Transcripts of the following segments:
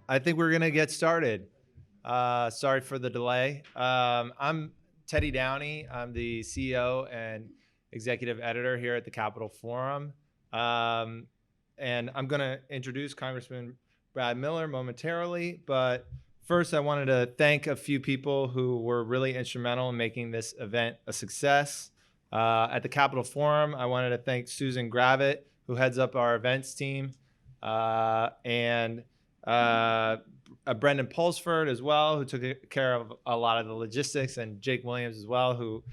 I think we're gonna get started. Sorry for the delay. I'm Teddy Downey. I'm the CEO and executive editor here at the Capitol Forum. And I'm gonna introduce Congressman Brad Miller momentarily, but first I wanted to thank a few people who were really instrumental in making this event a success. At the Capitol Forum, I wanted to thank Susan Gravitt, who heads up our events team, and Brendan Pulsford as well, who took care of a lot of the logistics, and Jake Williams as well, who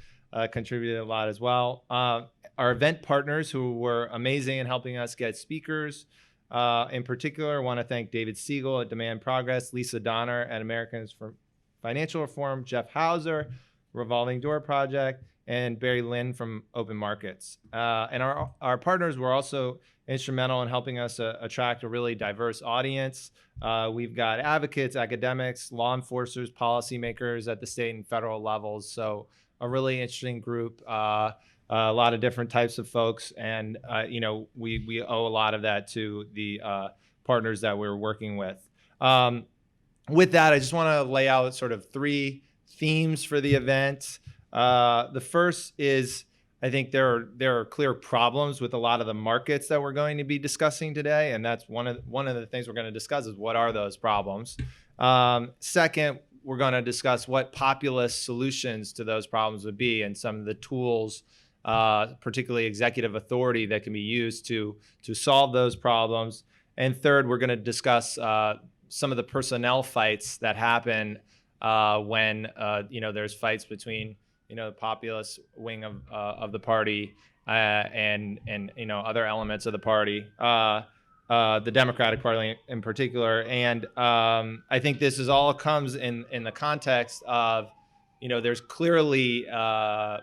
contributed a lot as well. Our event partners who were amazing in helping us get speakers. In particular, I want to thank David Siegel at Demand Progress, Lisa Donner at Americans for Financial Reform, Jeff Hauser, Revolving Door Project, and Barry Lynn from Open Markets. And our partners were also instrumental in helping us attract a really diverse audience. We've got advocates, academics, law enforcers, policymakers at the state and federal levels. So a really interesting group, a lot of different types of folks. And, we owe a lot of that to the partners that we're working with. With that, I just want to lay out sort of three themes for the event. The first is, I think there are clear problems with a lot of the markets that we're going to be discussing today, and that's one of the things we're going to discuss is what are those problems. Second, we're going to discuss what populist solutions to those problems would be, and some of the tools, particularly executive authority, that can be used to solve those problems. And third, we're going to discuss some of the personnel fights that happen when there's fights between the populist wing of the party and other elements of the party, the Democratic Party in particular. And I think this is all comes in the context of, there's clearly a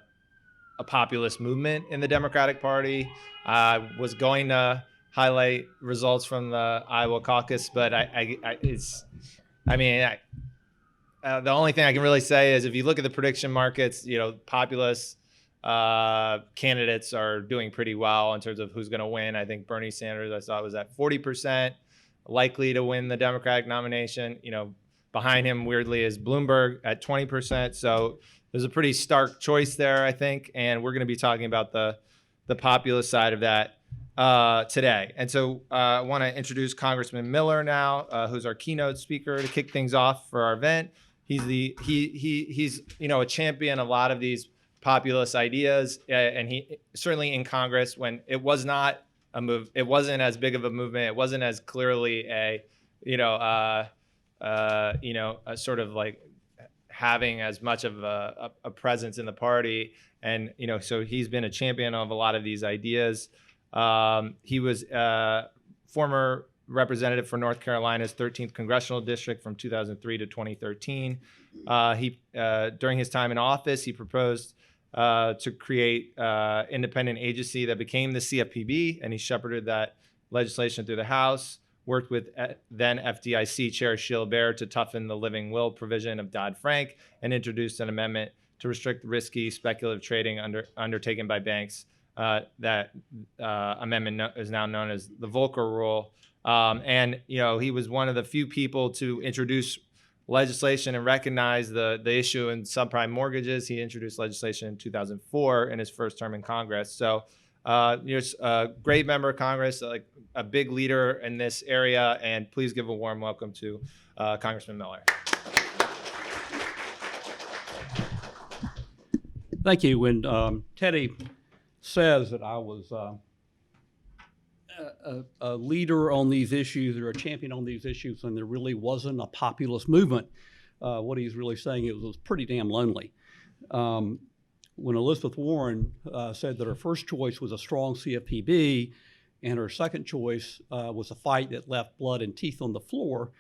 populist movement in the Democratic Party. I was going to highlight results from the Iowa caucus, but the only thing I can really say is if you look at the prediction markets, populist candidates are doing pretty well in terms of who's going to win. I think Bernie Sanders, I saw, was at 40% likely to win the Democratic nomination. Behind him, weirdly, is Bloomberg at 20%. So there's a pretty stark choice there, I think. And we're going to be talking about the populist side of that today. And so I want to introduce Congressman Miller now, who's our keynote speaker to kick things off for our event. He's a champion of a lot of these populist ideas, and he certainly in Congress when it was not a move, it wasn't as big of a movement, it wasn't as clearly a sort of like having as much of a presence in the party, and so he's been a champion of a lot of these ideas. He was former representative for North Carolina's 13th congressional district from 2003 to 2013. During his time in office, he proposed to create independent agency that became the CFPB, and he shepherded that legislation through the House, worked with then FDIC Chair Sheila Bair to toughen the living will provision of Dodd-Frank, and introduced an amendment to restrict risky speculative trading undertaken by banks. That amendment is now known as the Volcker Rule. And he was one of the few people to introduce legislation and recognize the issue in subprime mortgages. He introduced legislation in 2004 in his first term in Congress. So a great member of Congress, like a big leader in this area. And please give a warm welcome to Congressman Miller. Thank you. When Teddy says that I was a leader on these issues or a champion on these issues, and there really wasn't a populist movement, what he's really saying is it was pretty damn lonely. When Elizabeth Warren said that her first choice was a strong CFPB and her second choice was a fight that left blood and teeth on the floor,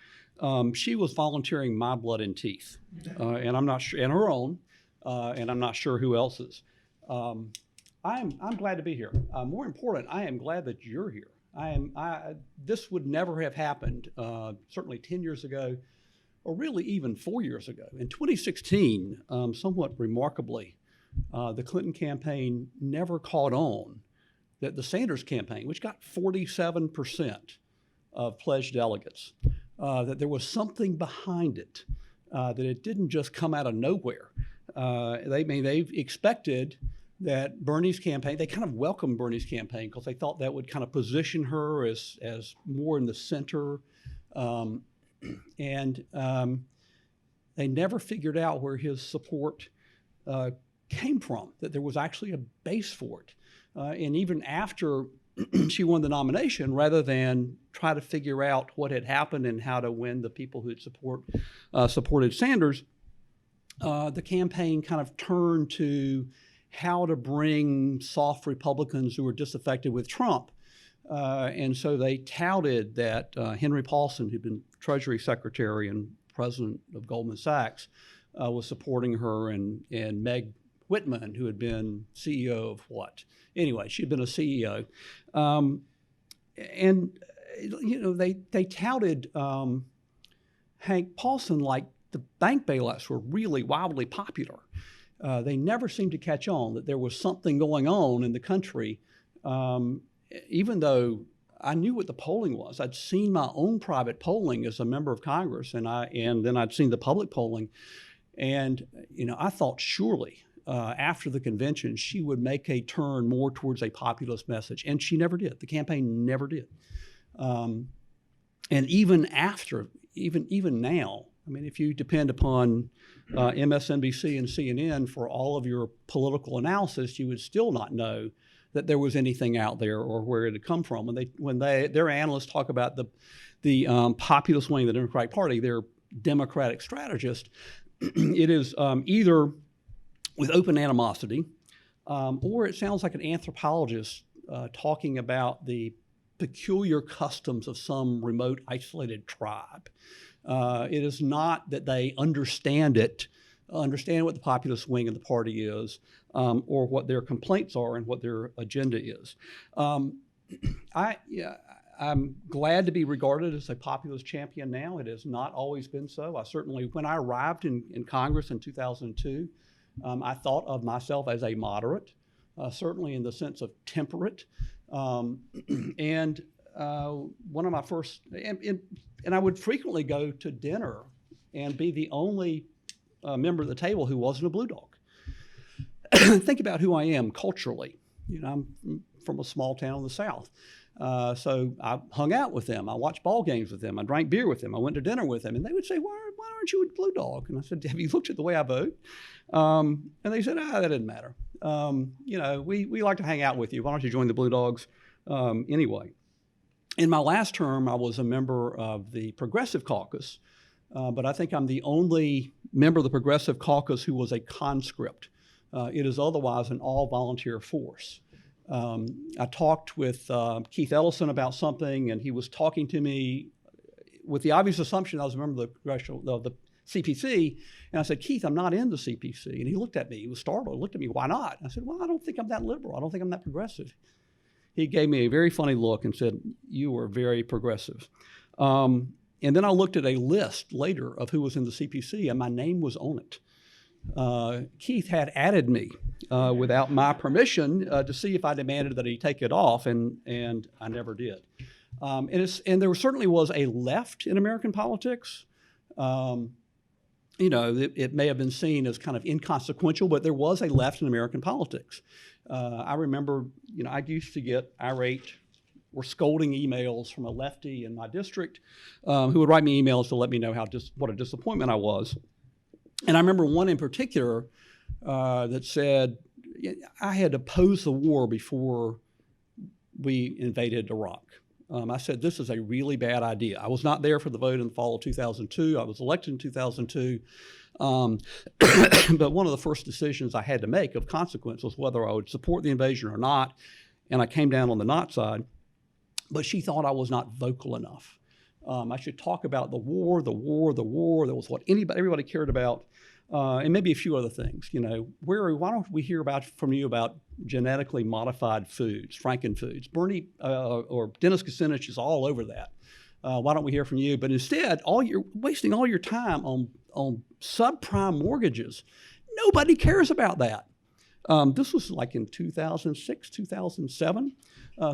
she was volunteering my blood and teeth, and I'm not sure, and her own, and I'm not sure who else's. I'm glad to be here. More important, I am glad that you're here. This would never have happened, certainly 10 years ago, or really even 4 years ago. In 2016, somewhat remarkably, the Clinton campaign never caught on that the Sanders campaign, which got 47% of pledged delegates, that there was something behind it, that it didn't just come out of nowhere. They expected that Bernie's campaign, they kind of welcomed Bernie's campaign because they thought that would kind of position her as more in the center. They never figured out where his support came from, that there was actually a base for it. And even after she won the nomination, rather than try to figure out what had happened and how to win the people who had supported Sanders, the campaign kind of turned to how to bring soft Republicans who were disaffected with Trump. And so they touted that Henry Paulson, who'd been Treasury Secretary and president of Goldman Sachs, was supporting her, and Meg Whitman, who had been CEO of what? Anyway, she'd been a CEO. They touted Hank Paulson like the bank bailouts were really wildly popular. They never seemed to catch on that there was something going on in the country, even though I knew what the polling was. I'd seen my own private polling as a member of Congress, and then I'd seen the public polling, and I thought surely after the convention she would make a turn more towards a populist message, and she never did. The campaign never did, and even now. I mean, if you depend upon MSNBC and CNN for all of your political analysis, you would still not know that there was anything out there or where it had come from. When their analysts talk about the populist wing of the Democratic Party, their Democratic strategist, it is either with open animosity, or it sounds like an anthropologist talking about the peculiar customs of some remote, isolated tribe. It is not that they understand what the populist wing of the party is, or what their complaints are and what their agenda is. I'm glad to be regarded as a populist champion now. It has not always been so. When I arrived in Congress in 2002, I thought of myself as a moderate, certainly in the sense of temperate. One of my first, and I would frequently go to dinner and be the only member of the table who wasn't a blue dog. Think about who I am culturally. I'm from a small town in the South. So I hung out with them. I watched ball games with them. I drank beer with them. I went to dinner with them. And they would say, why aren't you a blue dog? And I said, have you looked at the way I vote? And they said, that doesn't matter. We like to hang out with you. Why don't you join the Blue Dogs anyway? In my last term, I was a member of the Progressive Caucus, but I think I'm the only member of the Progressive Caucus who was a conscript. It is otherwise an all-volunteer force. I talked with Keith Ellison about something, and he was talking to me with the obvious assumption I was a member of the CPC, and I said, Keith, I'm not in the CPC. And he looked at me. He was startled. He looked at me, why not? And I said, well, I don't think I'm that liberal. I don't think I'm that progressive. He gave me a very funny look and said, you are very progressive. And then I looked at a list later of who was in the CPC, and my name was on it. Keith had added me without my permission to see if I demanded that he take it off, and I never did. And there certainly was a left in American politics. It may have been seen as kind of inconsequential, but there was a left in American politics. I remember, I used to get irate or scolding emails from a lefty in my district who would write me emails to let me know what a disappointment I was. And I remember one in particular that said, I had opposed the war before we invaded Iraq. I said, this is a really bad idea. I was not there for the vote in the fall of 2002. I was elected in 2002. But one of the first decisions I had to make of consequence was whether I would support the invasion or not. And I came down on the not side. But she thought I was not vocal enough. I should talk about the war. That was what everybody cared about. And maybe a few other things. Why don't we hear from you about genetically modified foods, Frankenfoods? Bernie or Dennis Kucinich is all over that. Why don't we hear from you? But instead, you're wasting all your time on subprime mortgages. Nobody cares about that. This was like in 2006, 2007.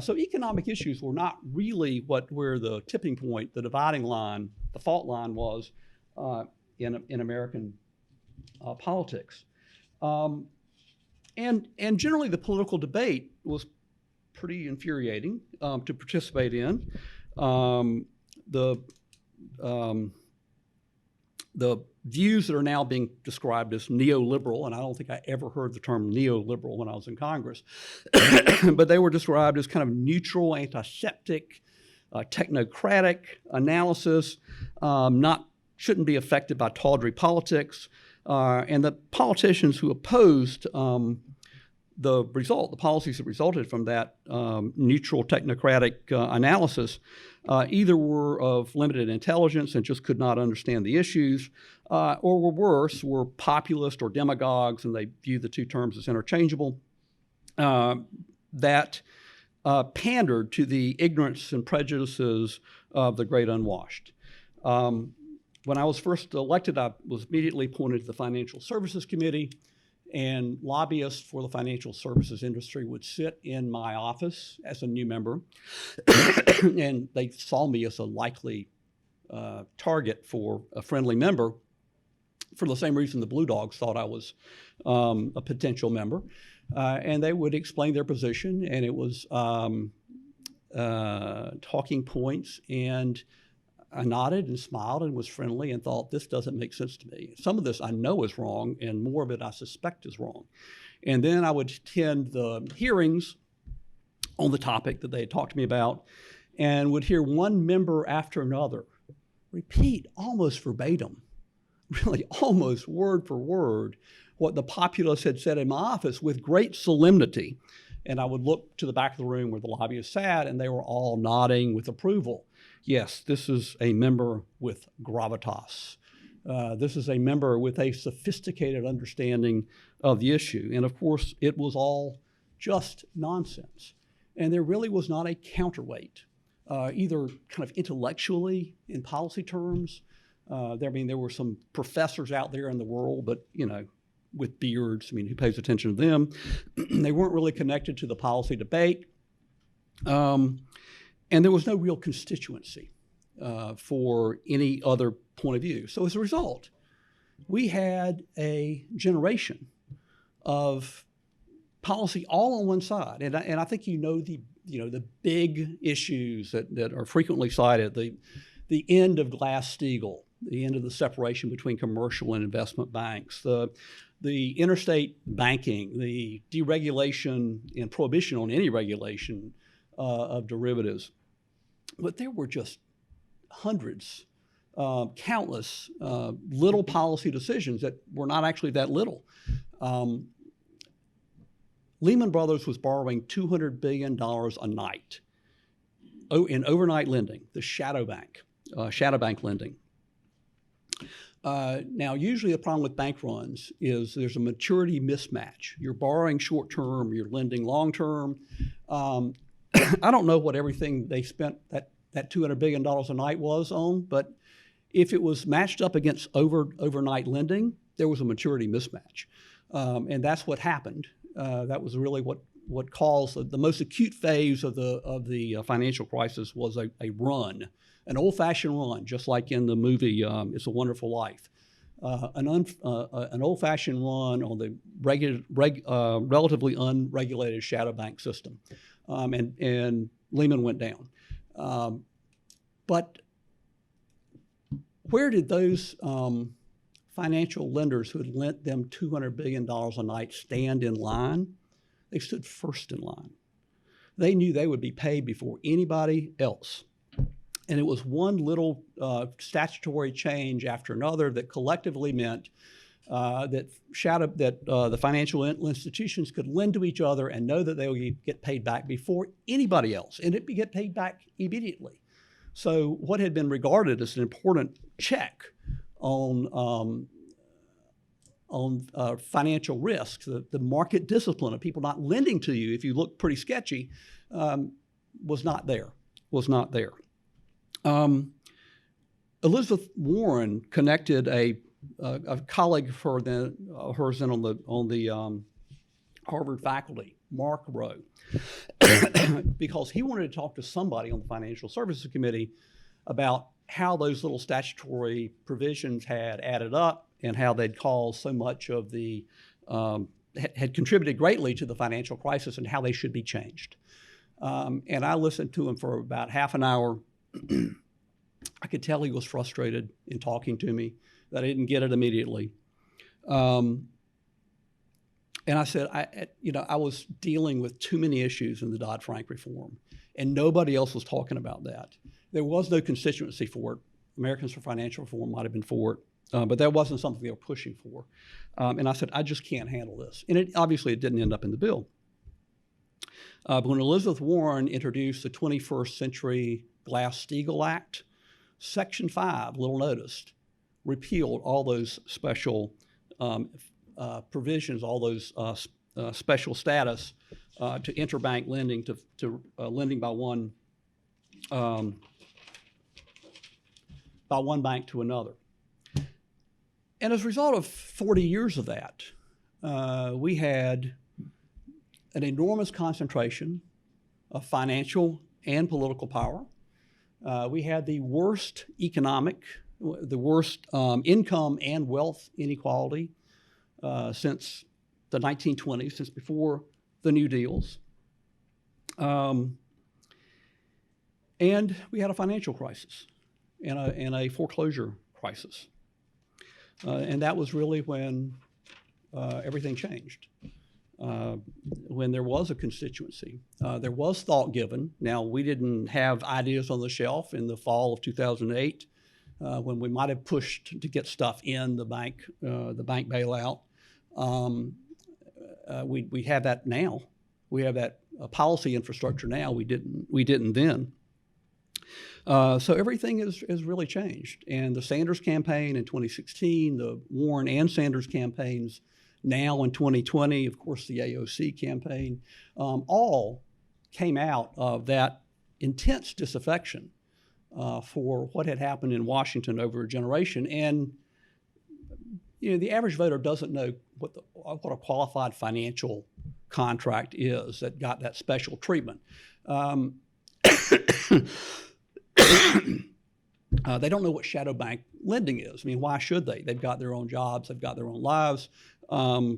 So economic issues were not really where the tipping point, the dividing line, the fault line was in American politics. And generally the political debate was pretty infuriating to participate in. The views that are now being described as neoliberal, and I don't think I ever heard the term neoliberal when I was in Congress, but they were described as kind of neutral, antiseptic, technocratic analysis, shouldn't be affected by tawdry politics. And the politicians who opposed the policies that resulted from that neutral technocratic analysis either were of limited intelligence and just could not understand the issues, or were worse, were populist or demagogues, and they viewed the two terms as interchangeable, that pandered to the ignorance and prejudices of the great unwashed. When I was first elected, I was immediately appointed to the Financial Services Committee, and lobbyists for the financial services industry would sit in my office as a new member, and they saw me as a likely target for a friendly member for the same reason the Blue Dogs thought I was a potential member. And they would explain their position, and it was talking points, and I nodded and smiled and was friendly and thought, this doesn't make sense to me. Some of this I know is wrong, and more of it I suspect is wrong. And then I would attend the hearings on the topic that they had talked to me about, and would hear one member after another repeat almost verbatim, really almost word for word, what the populists had said in my office with great solemnity. And I would look to the back of the room where the lobbyists sat, and they were all nodding with approval. Yes, this is a member with gravitas. This is a member with a sophisticated understanding of the issue. And of course, it was all just nonsense. And there really was not a counterweight, either kind of intellectually in policy terms. There were some professors out there in the world, but with beards, who pays attention to them? They weren't really connected to the policy debate. And there was no real constituency for any other point of view. So as a result, we had a generation of policy all on one side. And I think the big issues that are frequently cited, the end of Glass-Steagall, the end of the separation between commercial and investment banks, the interstate banking, the deregulation and prohibition on any regulation of derivatives. But there were just hundreds, countless little policy decisions that were not actually that little. Lehman Brothers was borrowing $200 billion a night in overnight lending, the shadow bank lending. Now, usually the problem with bank runs is there's a maturity mismatch. You're borrowing short term, you're lending long term. I don't know what everything they spent that $200 billion a night was on, but if it was matched up against overnight lending, there was a maturity mismatch. And that's what happened. That was really what caused the most acute phase of the financial crisis was a run, an old-fashioned run, just like in the movie It's a Wonderful Life. An old-fashioned run on the relatively unregulated shadow bank system. And Lehman went down. But where did those financial lenders who had lent them $200 billion a night stand in line? They stood first in line. They knew they would be paid before anybody else. And it was one little statutory change after another that collectively meant that the financial institutions could lend to each other and know that they would get paid back before anybody else, and it would get paid back immediately. So what had been regarded as an important check on financial risks, the market discipline of people not lending to you if you look pretty sketchy, was not there. Elizabeth Warren connected a colleague of hers on Harvard faculty, Mark Rowe, because he wanted to talk to somebody on the Financial Services Committee about how those little statutory provisions had added up and how they'd caused so much of the, had contributed greatly to the financial crisis and how they should be changed. And I listened to him for about half an hour. I could tell he was frustrated in talking to me, that I didn't get it immediately. And I said, I was dealing with too many issues in the Dodd-Frank reform, and nobody else was talking about that. There was no constituency for it. Americans for Financial Reform might have been for it, but that wasn't something they were pushing for. And I said, I just can't handle this. And obviously it didn't end up in the bill. But when Elizabeth Warren introduced the 21st Century Glass-Steagall Act, Section 5, little noticed, repealed all those special provisions, all those special status to interbank lending, to lending by one bank to another. And as a result of 40 years of that, we had an enormous concentration of financial and political power. We had the worst income and wealth inequality since the 1920s, since before the New Deals. And we had a financial crisis and a foreclosure crisis. And that was really when everything changed. When there was a constituency, there was thought given. Now, we didn't have ideas on the shelf in the fall of 2008 when we might have pushed to get stuff in the bank bailout. We have that now. We have that policy infrastructure now. We didn't then. So everything has really changed. And the Sanders campaign in 2016, the Warren and Sanders campaigns now in 2020, of course, the AOC campaign, all came out of that intense disaffection for what had happened in Washington over a generation. And the average voter doesn't know what a qualified financial contract is that got that special treatment. They don't know what shadow bank lending is. I mean, why should they? They've got their own jobs. They've got their own lives. Why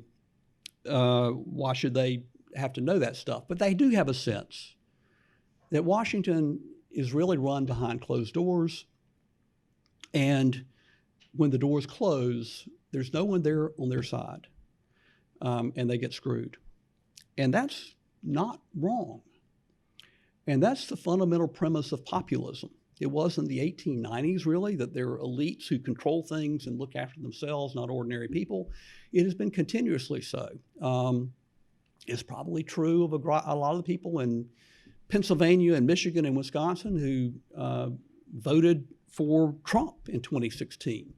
should they have to know that stuff? But they do have a sense that Washington is really run behind closed doors. And when the doors close, there's no one there on their side. And they get screwed. And that's not wrong. And that's the fundamental premise of populism. It was in the 1890s, really, that there are elites who control things and look after themselves, not ordinary people. It has been continuously so. It's probably true of a lot of the people in Pennsylvania and Michigan and Wisconsin who voted for Trump in 2016.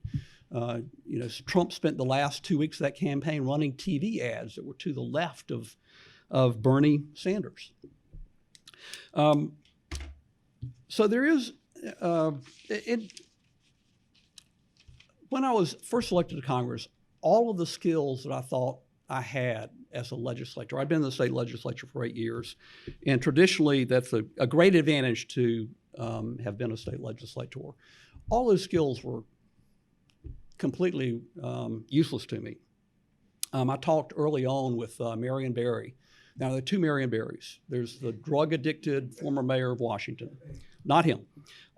Trump spent the last 2 weeks of that campaign running TV ads that were to the left of Bernie Sanders. So there is, when I was first elected to Congress, all of the skills that I thought I had as a legislator, I'd been in the state legislature for 8 years, and traditionally that's a great advantage to have been a state legislator. All those skills were completely useless to me. I talked early on with Marion Barry. Now, there are two Marion Barrys. There's the drug-addicted former mayor of Washington, not him.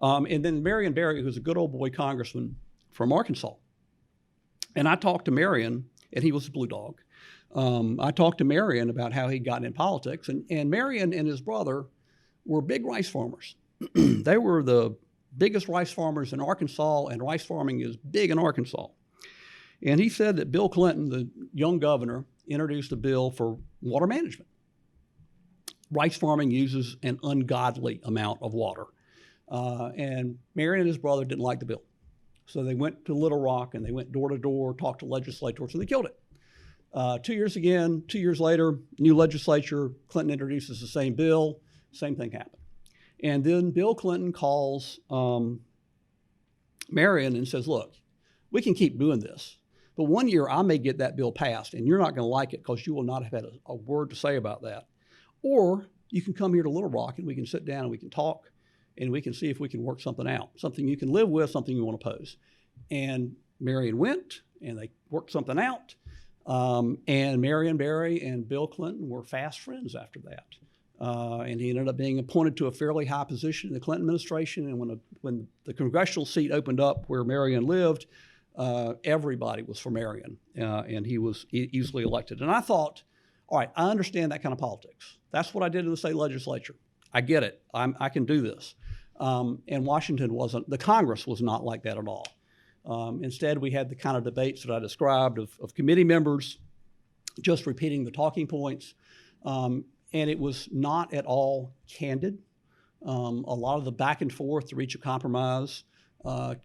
And then Marion Barry, who's a good old boy congressman from Arkansas. And I talked to Marion, and he was a blue dog. I talked to Marion about how he'd gotten in politics. And Marion and his brother were big rice farmers. They were the biggest rice farmers in Arkansas, and rice farming is big in Arkansas. And he said that Bill Clinton, the young governor, introduced a bill for water management. Rice farming uses an ungodly amount of water. And Marion and his brother didn't like the bill. So they went to Little Rock and they went door to door, talked to legislators, and they killed it. 2 years later, new legislature, Clinton introduces the same bill, same thing happened. And then Bill Clinton calls Marion and says, look, we can keep doing this, But one year I may get that bill passed, and you're not going to like it because you will not have had a word to say about that. Or you can come here to Little Rock and we can sit down and we can talk and we can see if we can work something out, something you can live with, something you want to oppose. And Marion went and they worked something out. And Marion Barry and Bill Clinton were fast friends after that. And he ended up being appointed to a fairly high position in the Clinton administration. And when the congressional seat opened up where Marion lived, everybody was for Marion, and he was easily elected. And I thought, all right, I understand that kind of politics. That's what I did in the state legislature. I get it. I can do this. And Washington wasn't, the Congress was not like that at all. Instead, we had the kind of debates that I described of committee members just repeating the talking points. And it was not at all candid. A lot of the back and forth to reach a compromise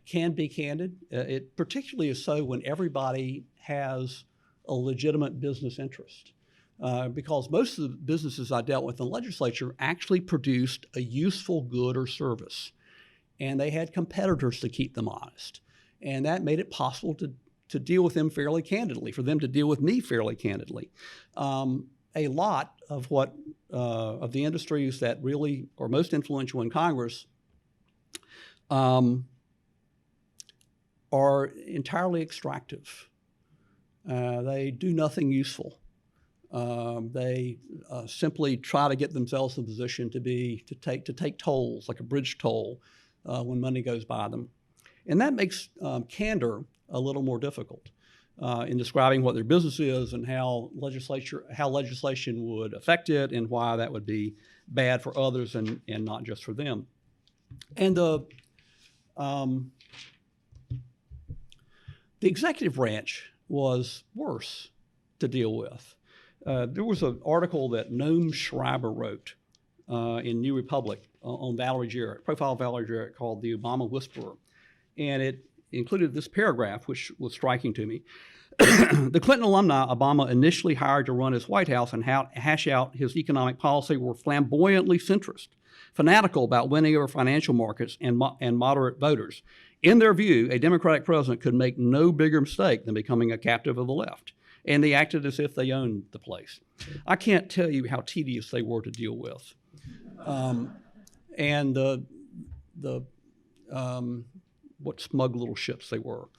can be candid. It particularly is so when everybody has a legitimate business interest. Because most of the businesses I dealt with in the legislature actually produced a useful good or service. And they had competitors to keep them honest. And that made it possible to deal with them fairly candidly, for them to deal with me fairly candidly. A lot of what of the industries that really are most influential in Congress are entirely extractive. They do nothing useful. They simply try to get themselves in a position to take tolls, like a bridge toll, when money goes by them. And that makes candor a little more difficult in describing what their business is and how legislation would affect it and why that would be bad for others and not just for them. And the executive branch was worse to deal with. There was an article that Noam Schreiber wrote in New Republic on Valerie Jarrett, profile of Valerie Jarrett, called The Obama Whisperer. And it included this paragraph, which was striking to me. The Clinton alumni Obama initially hired to run his White House and hash out his economic policy were flamboyantly centrist, fanatical about winning over financial markets and moderate voters. In their view, a Democratic president could make no bigger mistake than becoming a captive of the left. And they acted as if they owned the place. I can't tell you how tedious they were to deal with. What smug little ships they were.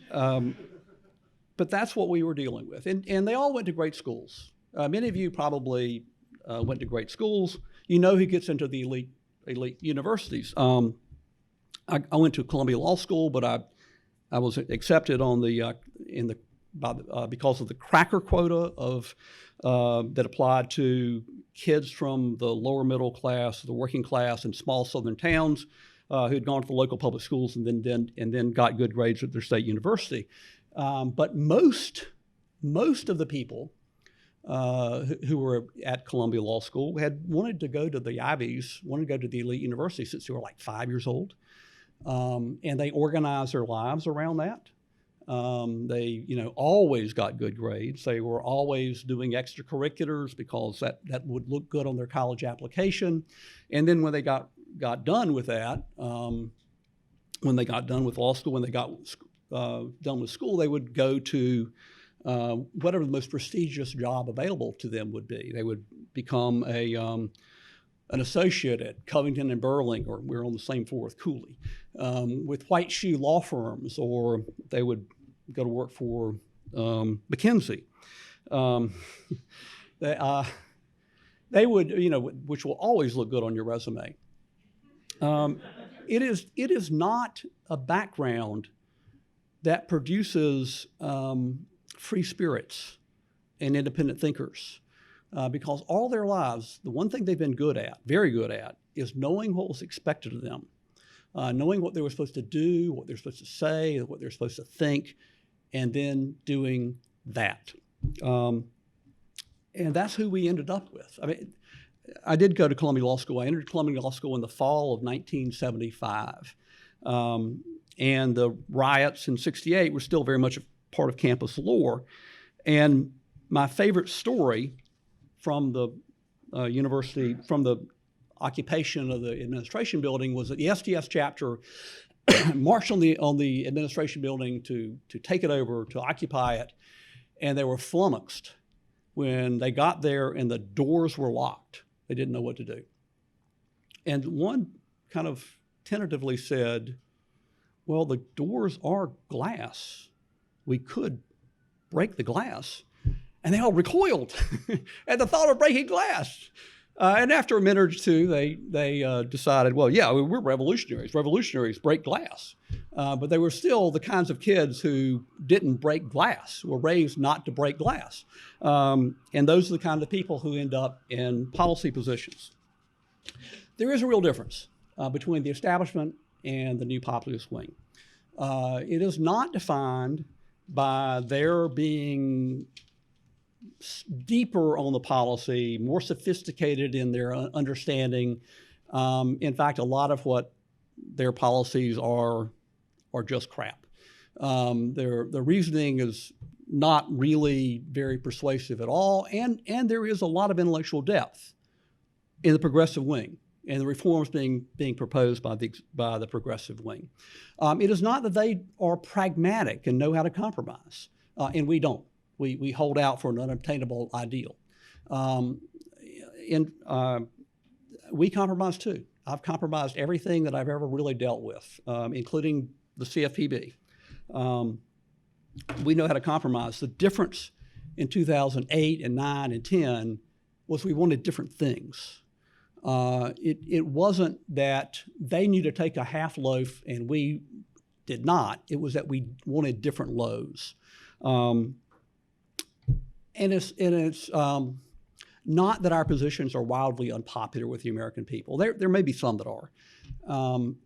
But that's what we were dealing with. And they all went to great schools. Many of you probably went to great schools. You know who gets into the elite universities. I went to Columbia Law School, but I was accepted on because of the cracker quota that applied to kids from the lower middle class, the working class in small southern towns who had gone to the local public schools and then got good grades at their state university. But most of the people who were at Columbia Law School had wanted to go to the Ivies, wanted to go to the elite university since they were like 5 years old. And they organized their lives around that. They, always got good grades. They were always doing extracurriculars because that would look good on their college application. And then when they got done with that, when they got done with law school, when they got done with school, they would go to whatever the most prestigious job available to them would be. They would become an associate at Covington and Burling, or we're on the same floor with Cooley, with white shoe law firms, or they would go to work for McKinsey. They would, which will always look good on your resume. It is not a background that produces free spirits and independent thinkers. Because all their lives, the one thing they've been good at, very good at, is knowing what was expected of them, knowing what they were supposed to do, what they're supposed to say, what they're supposed to think, and then doing that. And that's who we ended up with. I mean, I did go to Columbia Law School. I entered Columbia Law School in the fall of 1975. And the riots in '68 were still very much a part of campus lore. And my favorite story from the university, from the occupation of the administration building, was that the SDS chapter marched on the administration building to take it over, to occupy it, and they were flummoxed when they got there and the doors were locked. They didn't know what to do. And one kind of tentatively said, well, the doors are glass. We could break the glass. And they all recoiled at the thought of breaking glass. And after a minute or two, they decided, well, yeah, we're revolutionaries. Revolutionaries break glass. But they were still the kinds of kids who didn't break glass, were raised not to break glass. And those are the kind of people who end up in policy positions. There is a real difference between the establishment and the new populist wing. It is not defined by their being deeper on the policy, more sophisticated in their understanding. In fact, a lot of what their policies are just crap. Their reasoning is not really very persuasive at all, and there is a lot of intellectual depth in the progressive wing and the reforms being proposed by the progressive wing. It is not that they are pragmatic and know how to compromise, and we don't. We hold out for an unobtainable ideal. We compromise too. I've compromised everything that I've ever really dealt with, including the CFPB. We know how to compromise. The difference in 2008 and 9 and 10 was we wanted different things. It wasn't that they knew to take a half loaf and we did not. It was that we wanted different loaves. And it's not that our positions are wildly unpopular with the American people. There may be some that are.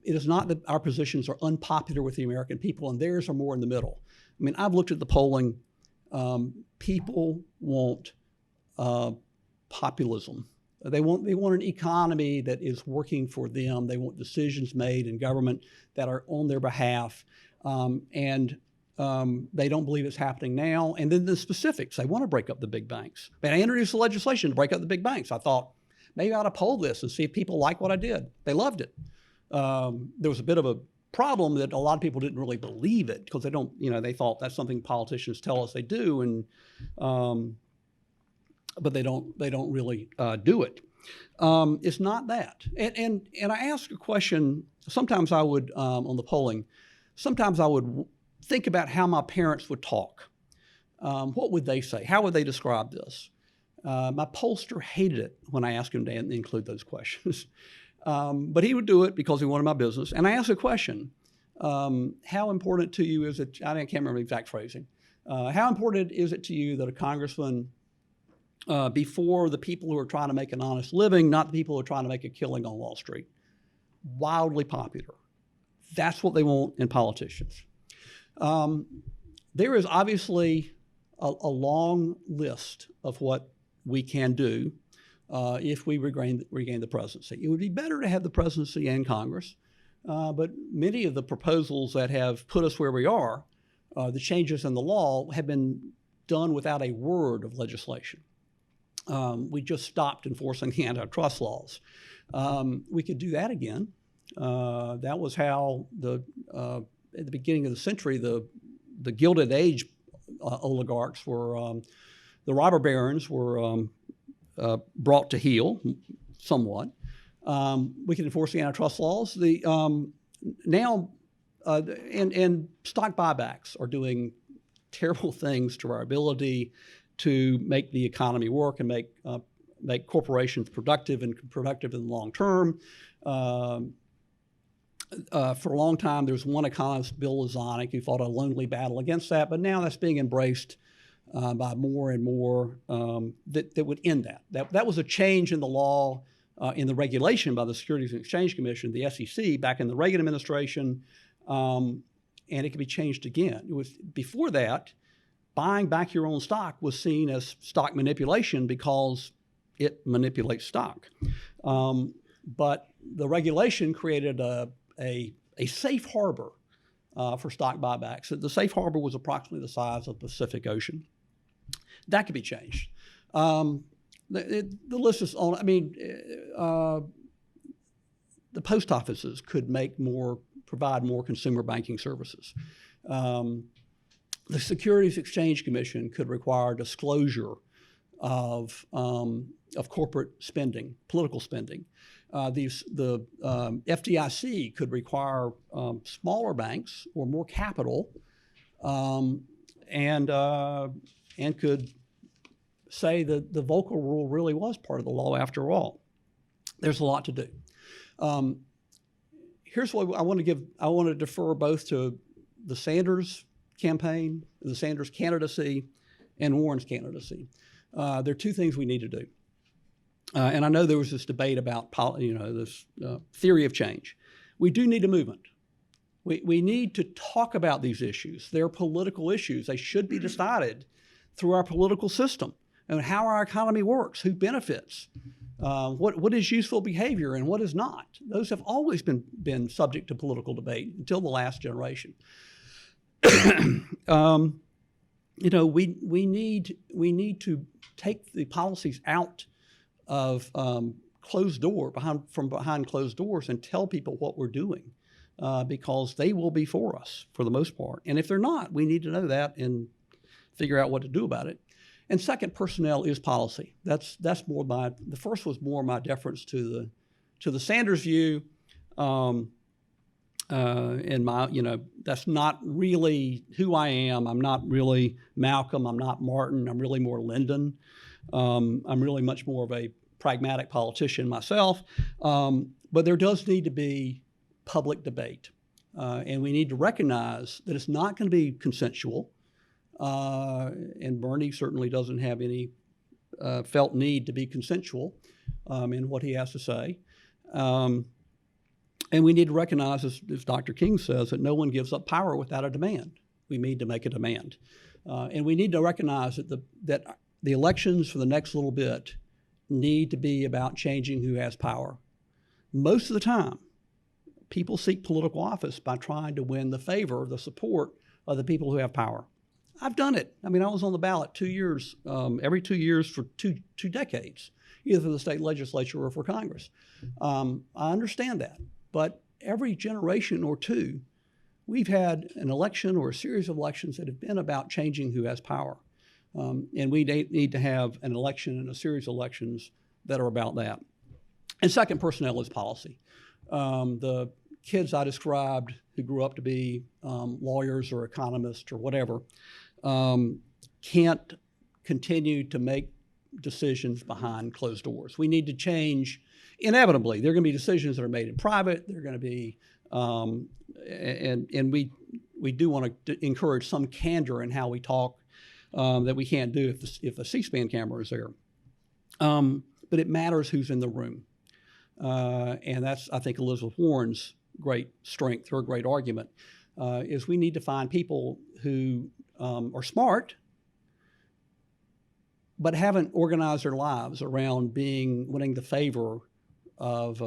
It is not that our positions are unpopular with the American people, and theirs are more in the middle. I mean, I've looked at the polling. People want populism. They want an economy that is working for them. They want decisions made in government that are on their behalf, and they don't believe it's happening now. And then the specifics, they want to break up the big banks. And I introduced the legislation to break up the big banks. I thought, maybe I ought to poll this and see if people like what I did. They loved it. There was a bit of a problem that a lot of people didn't really believe it because they thought that's something politicians tell us they do, and but they don't really do it. It's not that. And I asked a question. Sometimes I would on the polling. Sometimes I would think about how my parents would talk. What would they say? How would they describe this? My pollster hated it when I asked him to include those questions. But he would do it because he wanted my business. And I asked a question. How important to you is it, I can't remember the exact phrasing. How important is it to you that a congressman be for the people who are trying to make an honest living, not the people who are trying to make a killing on Wall Street? Wildly popular. That's what they want in politicians. There is obviously a long list of what we can do if we regain the presidency. It would be better to have the presidency and Congress, but many of the proposals that have put us where we are, the changes in the law, have been done without a word of legislation. We just stopped enforcing the antitrust laws. We could do that again. That was how at the beginning of the century, the Gilded Age oligarchs were, the robber barons were brought to heel somewhat. We can enforce the antitrust laws. Now stock buybacks are doing terrible things to our ability to make the economy work and make corporations productive in the long term. For a long time, there was one economist, Bill Lazonic, who fought a lonely battle against that, but now that's being embraced by more and more that would end that. That was a change in the law, in the regulation by the Securities and Exchange Commission, the SEC, back in the Reagan administration, and it could be changed again. It was before that, buying back your own stock was seen as stock manipulation because it manipulates stock. But the regulation created a safe harbor for stock buybacks. The safe harbor was approximately the size of the Pacific Ocean. That could be changed. The list is on. I mean, the post offices could make more provide more consumer banking services. The Securities Exchange Commission could require disclosure of corporate spending, political spending. The FDIC could require smaller banks or more capital, and could say that the Volcker rule really was part of the law after all. There's a lot to do. Here's what I want to give. I want to defer both to the Sanders campaign, the Sanders candidacy, and Warren's candidacy. There are two things we need to do. And I know there was this debate about this theory of change. We do need a movement. We need to talk about these issues. They're political issues. They should be decided through our political system and how our economy works, who benefits, what is useful behavior and what is not. Those have always been subject to political debate until the last generation. We need to take the policies out of closed door, behind closed doors, and tell people what we're doing, because they will be for us for the most part. And if they're not, we need to know that and figure out what to do about it. And second, personnel is policy. That's more the first was more my deference to the Sanders view. And that's not really who I am. I'm not really Malcolm. I'm not Martin. I'm really more Lyndon. I'm really much more of a pragmatic politician myself. But there does need to be public debate. And we need to recognize that it's not going to be consensual. And Bernie certainly doesn't have any felt need to be consensual in what he has to say. And we need to recognize, as Dr. King says, that no one gives up power without a demand. We need to make a demand. And we need to recognize that the elections for the next little bit need to be about changing who has power. Most of the time, people seek political office by trying to win the favor, the support of the people who have power. I've done it. I mean, I was on the ballot 2 years, every 2 years for two decades, either for the state legislature or for Congress. I understand that. But every generation or two, we've had an election or a series of elections that have been about changing who has power. And we need to have an election and a series of elections that are about that. And second, personnel is policy. The kids I described who grew up to be lawyers or economists or whatever can't continue to make decisions behind closed doors. We need to change. Inevitably, there are going to be decisions that are made in private. They're going to be, and we do want to encourage some candor in how we talk that we can't do if the C-SPAN camera is there. But it matters who's in the room, and that's, I think, Elizabeth Warren's great strength, her great argument, is we need to find people who are smart, but haven't organized their lives around winning the favor of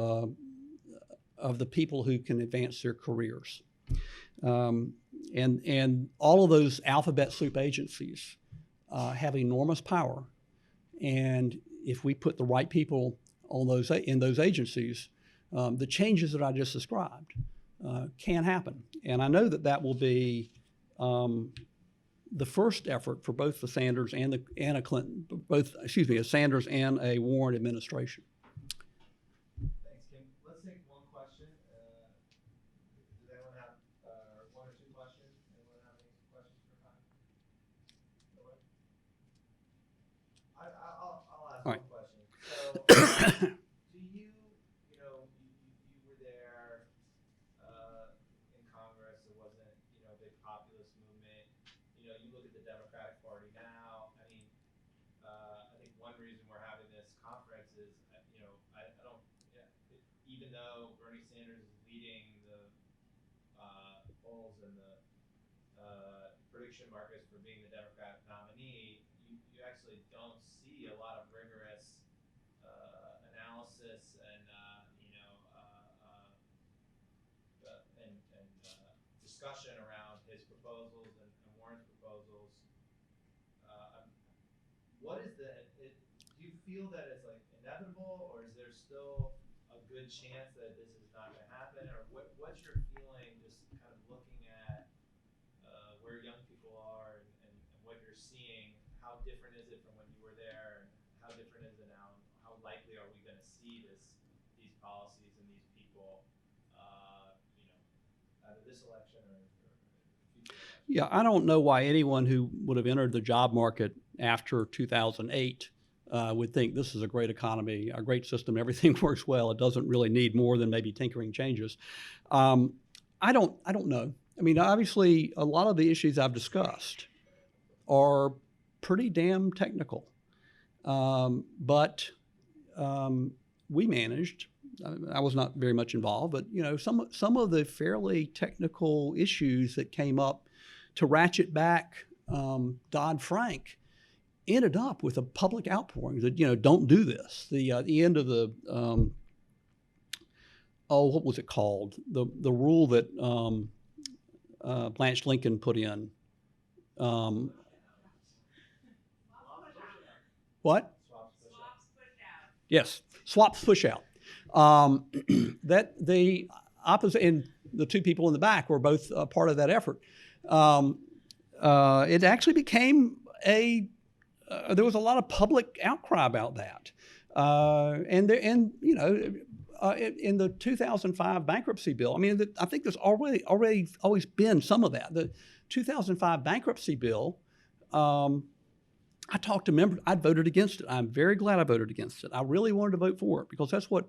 the people who can advance their careers. And all of those alphabet soup agencies have enormous power. And if we put the right people in those agencies, the changes that I just described can happen. And I know that will be the first effort for both the Sanders and a Clinton, a Sanders and a Warren administration. Thanks, Kim. Let's take one question. Does anyone have one or two questions? Anyone have any questions for Kyle? Nobody? I'll ask All one right. question. So, do you were there in Congress? It wasn't, a big populist movement. You look at the Democratic Party now. I mean, I think one reason we're having this conference is, even though Bernie Sanders is leading the polls and the prediction markets for being the Democratic nominee, you actually don't see a lot of rigorous analysis and discussion around his proposals and Warren's proposals. What is do you feel that it's like inevitable, or is there still a good chance that this is not going to happen, or what's your feeling, just kind of looking at where young people are and what you're seeing? How different is it from when you were there, and how different is it now? And how likely are we going to see these policies and these people, out of this election or future elections? Yeah, I don't know why anyone who would have entered the job market after 2008 would think this is a great economy, a great system, everything works well. It doesn't really need more than maybe tinkering changes. I don't know. I mean, obviously, a lot of the issues I've discussed are pretty damn technical, but we managed. I was not very much involved, but some of the fairly technical issues that came up to ratchet back Dodd-Frank ended up with a public outpouring that don't do this. The end of the what was it called? The rule that Blanche Lincoln put in. What? Swaps push out. Yes, swaps push out. That the opposite, and the two people in the back were both part of that effort. It actually became there was a lot of public outcry about that, in the 2005 bankruptcy bill. I mean, I think there's always been some of that. The 2005 bankruptcy bill. I talked to members. I voted against it. I'm very glad I voted against it. I really wanted to vote for it because that's what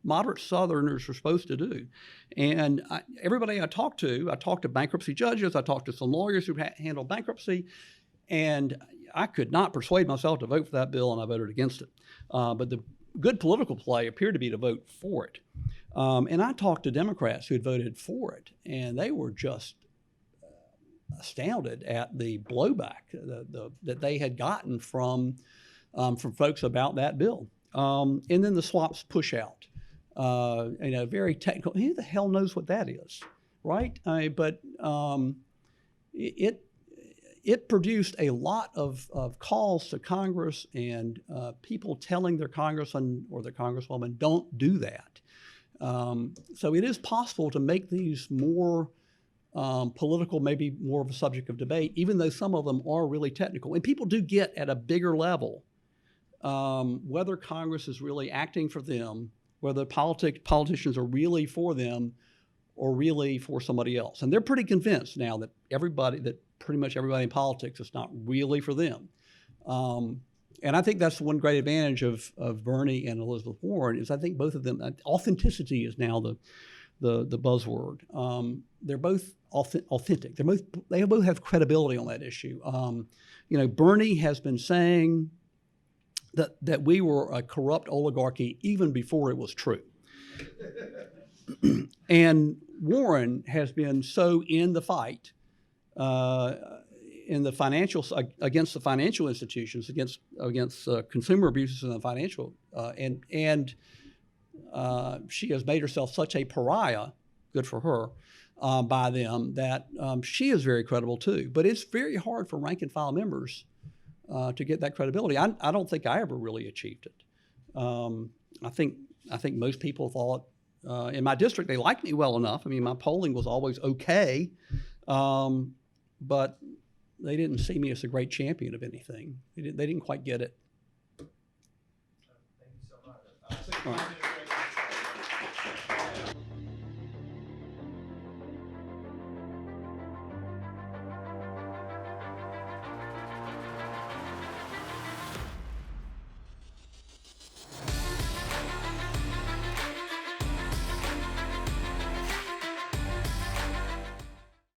moderate Southerners are supposed to do. And everybody I talked to bankruptcy judges, I talked to some lawyers who handle bankruptcy, and I could not persuade myself to vote for that bill, and I voted against it. But the good political play appeared to be to vote for it. And I talked to Democrats who had voted for it, and they were just astounded at the blowback that they had gotten from folks about that bill. And then the swaps push out, very technical. Who the hell knows what that is, right? But it produced a lot of calls to Congress and people telling their congressman or their congresswoman, don't do that. So it is possible to make these more political, maybe more of a subject of debate, even though some of them are really technical. And people do get at a bigger level whether Congress is really acting for them, whether politicians are really for them or really for somebody else. And they're pretty convinced now that pretty much everybody in politics is not really for them. And I think that's one great advantage of Bernie and Elizabeth Warren is I think both of them, authenticity is now the buzzword. They're both authentic. They both have credibility on that issue. Bernie has been saying that we were a corrupt oligarchy even before it was true. And Warren has been so in the fight in the against the financial institutions, against consumer abuses in the financial, and she has made herself such a pariah, good for her, by them, that she is very credible too. But it's very hard for rank and file members to get that credibility. I don't think I ever really achieved it. I think most people thought in my district they liked me well enough. I mean, my polling was always okay, but they didn't see me as a great champion of anything. They didn't quite get it. Thank you so much. All right.